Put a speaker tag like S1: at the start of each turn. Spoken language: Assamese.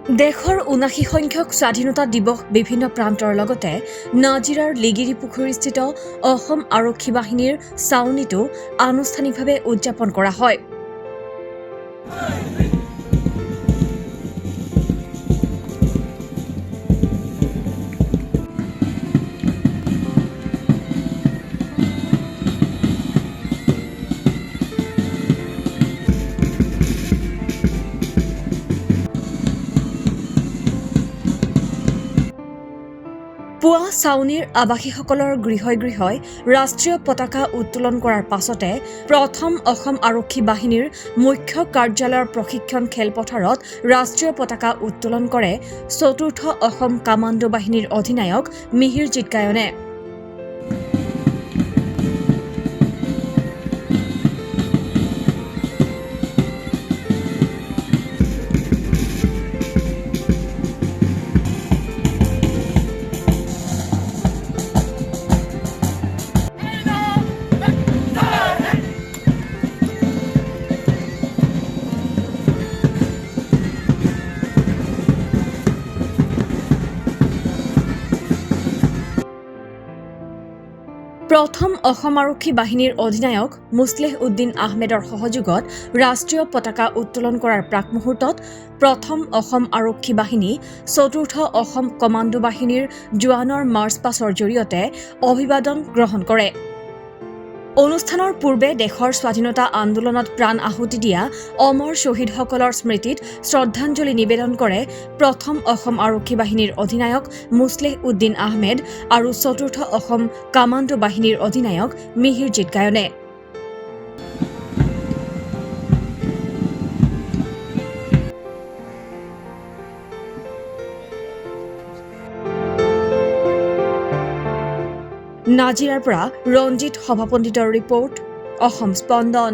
S1: দেশৰ ৭৯ সংখ্যক স্বাধীনতা দিৱস বিভিন্ন প্ৰান্তৰ লগতে নাজিৰাৰ লিগিৰি পুখুৰীস্থিত অসম আৰক্ষী বাহিনীৰ ছাউনীতো আনুষ্ঠানিকভাৱে উদযাপন কৰা হয়। পুৱা ছাউনীৰ আৱাসীসকলৰ গৃহই গৃহই ৰাষ্ট্ৰীয় পতাকা উত্তোলন কৰাৰ পাছতে প্ৰথম অসম আৰক্ষী বাহিনীৰ মুখ্য কাৰ্যালয়ৰ প্ৰশিক্ষণ খেলপথাৰত ৰাষ্ট্ৰীয় পতাকা উত্তোলন কৰে চতুৰ্থ অসম কামাণ্ডো বাহিনীৰ অধিনায়ক মিহিৰ জিৎকায়নে। প্ৰথম অসম আৰক্ষী বাহিনীৰ অধিনায়ক মুছলেহ উদ্দিন আহমেদৰ সহযোগত ৰাষ্ট্ৰীয় পতাকা উত্তোলন কৰাৰ প্ৰাকমুহূৰ্তত প্ৰথম অসম আৰক্ষী বাহিনী চতুৰ্থ অসম কমাণ্ডো বাহিনীৰ জোৱানৰ মাৰ্চ পাছৰ জৰিয়তে অভিবাদন গ্ৰহণ কৰে। অনুষ্ঠানৰ পূৰ্বে দেশৰ স্বাধীনতা আন্দোলনত প্ৰাণ আহুতি দিয়া অমৰ শ্বহীদসকলৰ স্মৃতিত শ্ৰদ্ধাঞ্জলি নিবেদন কৰে প্ৰথম অসম আৰক্ষী বাহিনীৰ অধিনায়ক মুছলেহ উদ্দিন আহমেদ আৰু চতুৰ্থ অসম কামাণ্ডো বাহিনীৰ অধিনায়ক মিহিৰ জিৎকায়নে। নাজিৰাৰ পৰা ৰঞ্জিত সভাপণ্ডিতৰ ৰিপৰ্ট, অসম স্পন্দন।